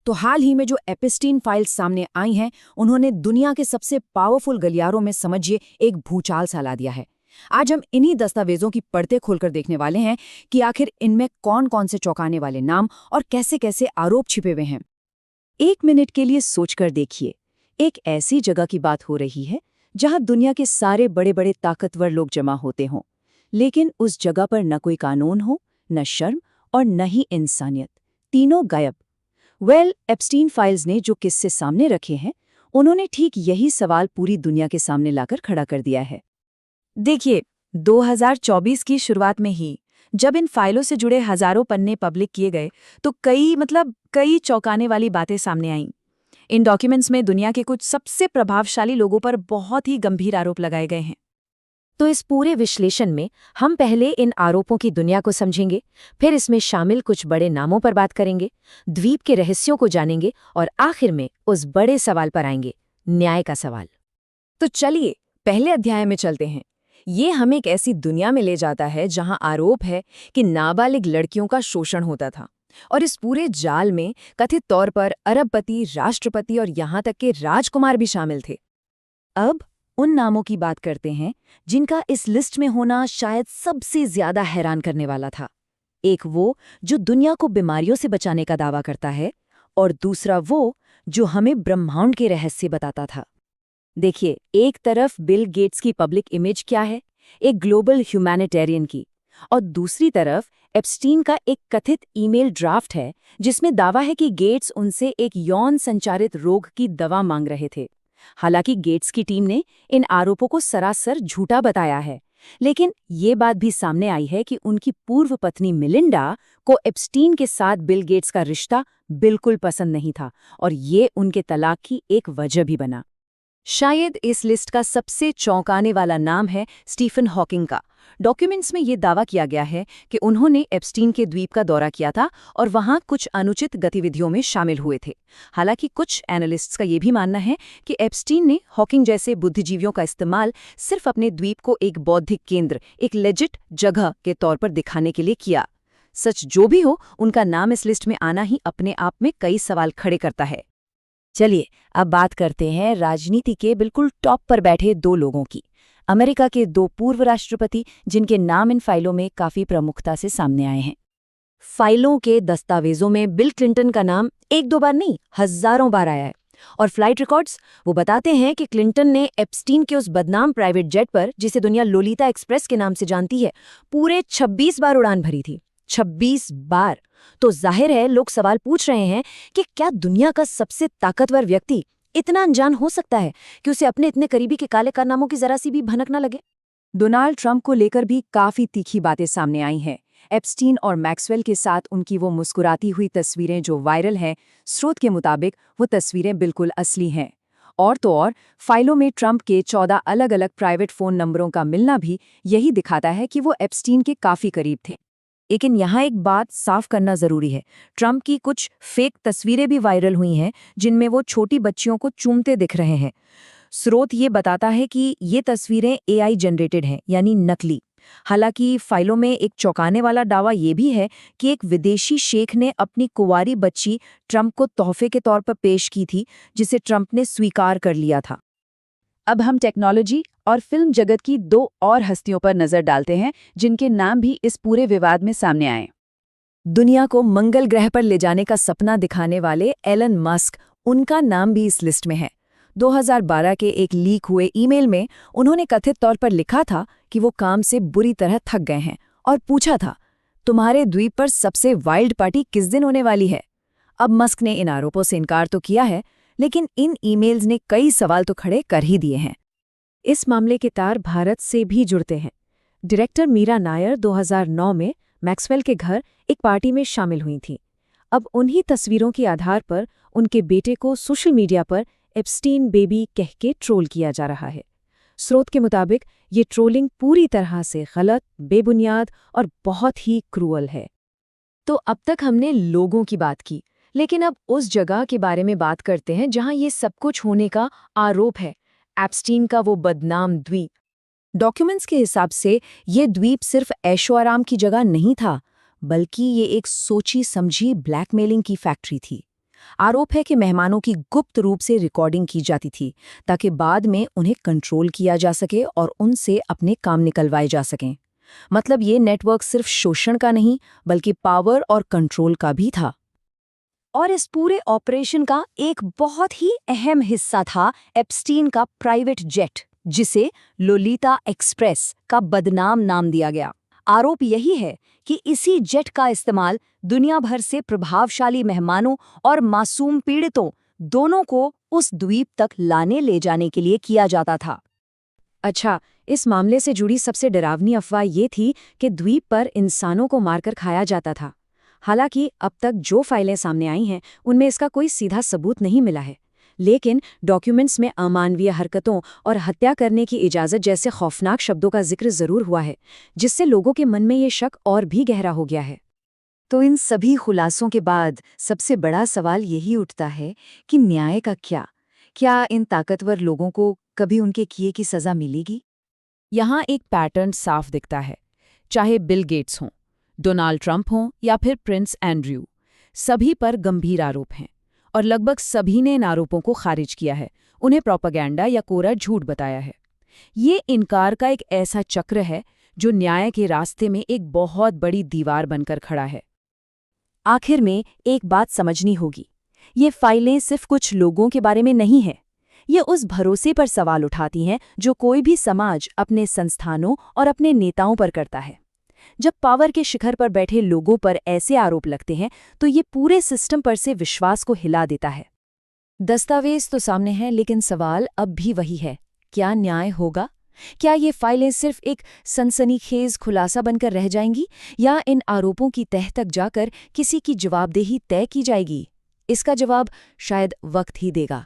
तो हाल ही में जो एपिस्टीन फाइल्स सामने आई हैं, उन्होंने दुनिया के सबसे पावरफुल गलियारों में समझिए एक भूचाल सा ला दिया है। आज हम इन्हीं दस्तावेजों की परतें खोलकर देखने वाले हैं कि आखिर इनमें कौन कौन से चौंकाने वाले नाम और कैसे कैसे आरोप छिपे हुए हैं। 1 मिनट के लिए सोचकर देखिए, एक ऐसी जगह की बात हो रही है जहां दुनिया के सारे बड़े बड़े ताकतवर लोग जमा होते हों, लेकिन उस जगह पर न कोई कानून हो, न शर्म और न ही इंसानियत, तीनों गायब। एप्स्टीन फाइल्स ने जो किस्से सामने रखे हैं, उन्होंने ठीक यही सवाल पूरी दुनिया के सामने लाकर खड़ा कर दिया है। देखिए, 2024 की शुरुआत में ही जब इन फाइलों से जुड़े हजारों पन्ने पब्लिक किए गए तो कई चौंकाने वाली बातें सामने आईं। इन डॉक्यूमेंट्स में दुनिया के कुछ सबसे प्रभावशाली लोगों पर बहुत ही गंभीर आरोप लगाए गए हैं। तो इस पूरे विश्लेषण में हम पहले इन आरोपों की दुनिया को समझेंगे, फिर इसमें शामिल कुछ बड़े नामों पर बात करेंगे, द्वीप के रहस्यों को जानेंगे और आखिर में उस बड़े सवाल पर आएंगे, न्याय का सवाल। तो चलिए पहले अध्याय में चलते हैं। ये हमें एक ऐसी दुनिया में ले जाता है जहां आरोप है कि नाबालिग लड़कियों का शोषण होता था, और इस पूरे जाल में कथित तौर पर अरबपति, राष्ट्रपति और यहां तक के राजकुमार भी शामिल थे। अब उन नामों की बात करते हैं जिनका इस लिस्ट में होना शायद सबसे ज्यादा हैरान करने वाला था। एक वो जो दुनिया को बीमारियों से बचाने का दावा करता है, और दूसरा वो जो हमें ब्रह्मांड के रहस्य बताता था। देखिए, एक तरफ बिल गेट्स की पब्लिक इमेज क्या है, एक ग्लोबल ह्यूमैनिटेरियन की, और दूसरी तरफ एप्स्टीन का एक कथित ईमेल ड्राफ्ट है जिसमें दावा है कि गेट्स उनसे एक यौन संचारित रोग की दवा मांग रहे थे। हालांकि गेट्स की टीम ने इन आरोपों को सरासर झूठा बताया है, लेकिन ये बात भी सामने आई है कि उनकी पूर्व पत्नी मिलिंडा को एप्स्टीन के साथ बिल गेट्स का रिश्ता बिल्कुल पसंद नहीं था, और ये उनके तलाक की एक वजह भी बना। शायद इस लिस्ट का सबसे चौंकाने वाला नाम है स्टीफन हॉकिंग का। डॉक्यूमेंट्स में ये दावा किया गया है कि उन्होंने एप्स्टीन के द्वीप का दौरा किया था और वहां कुछ अनुचित गतिविधियों में शामिल हुए थे। हालांकि कुछ एनालिस्ट्स का ये भी मानना है कि एप्स्टीन ने हॉकिंग जैसे बुद्धिजीवियों का इस्तेमाल सिर्फ अपने द्वीप को एक बौद्धिक केंद्र, एक लेजिट जगह के तौर पर दिखाने के लिए किया। सच जो भी हो, उनका नाम इस लिस्ट में आना ही अपने आप में कई सवाल खड़े करता है। चलिए अब बात करते हैं राजनीति के बिल्कुल टॉप पर बैठे दो लोगों की, अमेरिका के दो पूर्व राष्ट्रपति जिनके नाम इन फाइलों में काफी प्रमुखता से सामने आए हैं। फाइलों के दस्तावेजों में बिल क्लिंटन का नाम एक दो बार नहीं, हजारों बार आया है, और फ्लाइट रिकॉर्ड्स वो बताते हैं कि क्लिंटन ने एप्स्टीन के उस बदनाम प्राइवेट जेट पर, जिसे दुनिया लोलिता एक्सप्रेस के नाम से जानती है, पूरे 26 बार उड़ान भरी थी। 26 बार। तो जाहिर है लोग सवाल पूछ रहे हैं कि क्या दुनिया का सबसे ताकतवर व्यक्ति इतना अनजान हो सकता है कि उसे अपने इतने करीबी के काले कारनामों की जरा सी भी भनक न लगे। डोनाल्ड ट्रंप को लेकर भी काफी तीखी बातें सामने आई हैं। एप्स्टीन और मैक्सवेल के साथ उनकी वो मुस्कुराती हुई तस्वीरें जो वायरल हैं, स्रोत के मुताबिक वो तस्वीरें बिल्कुल असली हैं। और तो और फाइलों में ट्रंप के 14 अलग अलग प्राइवेट फोन नंबरों का मिलना भी यही दिखाता है कि वो एप्स्टीन के काफी करीब थे। लेकिन यहाँ एक बात साफ करना जरूरी है, ट्रंप की कुछ फेक तस्वीरें भी वायरल हुई हैं जिनमें वो छोटी बच्चियों को चूमते दिख रहे हैं। स्रोत ये बताता है कि ये तस्वीरें AI जनरेटेड हैं, यानी नकली। हालांकि फाइलों में एक चौंकाने वाला दावा ये भी है कि एक विदेशी शेख ने अपनी कुंवारी बच्ची ट्रंप को तोहफे के तौर पर पेश की थी, जिसे ट्रंप ने स्वीकार कर लिया था। अब हम टेक्नोलॉजी और फिल्म जगत की दो और हस्तियों पर नजर डालते हैं जिनके नाम भी इस पूरे विवाद में सामने आए। दुनिया को मंगल ग्रह पर ले जाने का सपना दिखाने वाले एलन मस्क, उनका नाम भी इस लिस्ट में है। 2012 के एक लीक हुए ईमेल में उन्होंने कथित तौर पर लिखा था कि वो काम से बुरी तरह थक गए हैं और पूछा था, तुम्हारे द्वीप पर सबसे वाइल्ड पार्टी किस दिन होने वाली है। अब मस्क ने इन आरोपों से इनकार तो किया है, लेकिन इन ईमेल्स ने कई सवाल तो खड़े कर ही दिए हैं। इस मामले के तार भारत से भी जुड़ते हैं। डायरेक्टर मीरा नायर 2009 में मैक्सवेल के घर एक पार्टी में शामिल हुई थीं। अब उन्हीं तस्वीरों के आधार पर उनके बेटे को सोशल मीडिया पर एप्स्टीन बेबी कह के ट्रोल किया जा रहा है। स्रोत के मुताबिक ये ट्रोलिंग पूरी तरह से गलत, बेबुनियाद और बहुत ही क्रूअल है। तो अब तक हमने लोगों की बात की, लेकिन अब उस जगह के बारे में बात करते हैं जहां ये सब कुछ होने का आरोप है, एप्स्टीन का वो बदनाम द्वीप। डॉक्यूमेंट्स के हिसाब से ये द्वीप सिर्फ ऐशो आराम की जगह नहीं था, बल्कि ये एक सोची समझी ब्लैकमेलिंग की फैक्ट्री थी। आरोप है कि मेहमानों की गुप्त रूप से रिकॉर्डिंग की जाती थी ताकि बाद में उन्हें कंट्रोल किया जा सके और उनसे अपने काम निकलवाए जा सकें। मतलब ये नेटवर्क सिर्फ शोषण का नहीं बल्कि पावर और कंट्रोल का भी था। और इस पूरे ऑपरेशन का एक बहुत ही अहम हिस्सा था एप्स्टीन का प्राइवेट जेट, जिसे लोलिता एक्सप्रेस का बदनाम नाम दिया गया। आरोप यही है कि इसी जेट का इस्तेमाल दुनिया भर से प्रभावशाली मेहमानों और मासूम पीड़ितों दोनों को उस द्वीप तक लाने ले जाने के लिए किया जाता था। अच्छा, इस मामले से जुड़ी सबसे डरावनी अफवाह ये थी कि द्वीप पर इंसानों को मारकर खाया जाता था। हालांकि अब तक जो फाइलें सामने आई हैं उनमें इसका कोई सीधा सबूत नहीं मिला है, लेकिन डॉक्यूमेंट्स में अमानवीय हरकतों और हत्या करने की इजाज़त जैसे खौफनाक शब्दों का जिक्र ज़रूर हुआ है, जिससे लोगों के मन में ये शक और भी गहरा हो गया है। तो इन सभी खुलासों के बाद सबसे बड़ा सवाल यही उठता है कि न्याय का क्या इन ताकतवर लोगों को कभी उनके किए की सज़ा मिलेगी? यहाँ एक पैटर्न साफ दिखता है। चाहे बिल गेट्स हों, डोनाल्ड ट्रंप हों या फिर प्रिंस एंड्रयू, सभी पर गंभीर आरोप हैं और लगभग सभी ने इन आरोपों को खारिज किया है, उन्हें प्रोपेगेंडा या कोरा झूठ बताया है। ये इनकार का एक ऐसा चक्र है जो न्याय के रास्ते में एक बहुत बड़ी दीवार बनकर खड़ा है। आखिर में एक बात समझनी होगी, ये फाइलें सिर्फ कुछ लोगों के बारे में नहीं हैं। ये उस भरोसे पर सवाल उठाती हैं जो कोई भी समाज अपने संस्थानों और अपने नेताओं पर करता है। जब पावर के शिखर पर बैठे लोगों पर ऐसे आरोप लगते हैं तो ये पूरे सिस्टम पर से विश्वास को हिला देता है। दस्तावेज तो सामने हैं, लेकिन सवाल अब भी वही है, क्या न्याय होगा? क्या ये फाइलें सिर्फ एक सनसनीखेज खुलासा बनकर रह जाएंगी या इन आरोपों की तह तक जाकर किसी की जवाबदेही तय की जाएगी? इसका जवाब शायद वक्त ही देगा।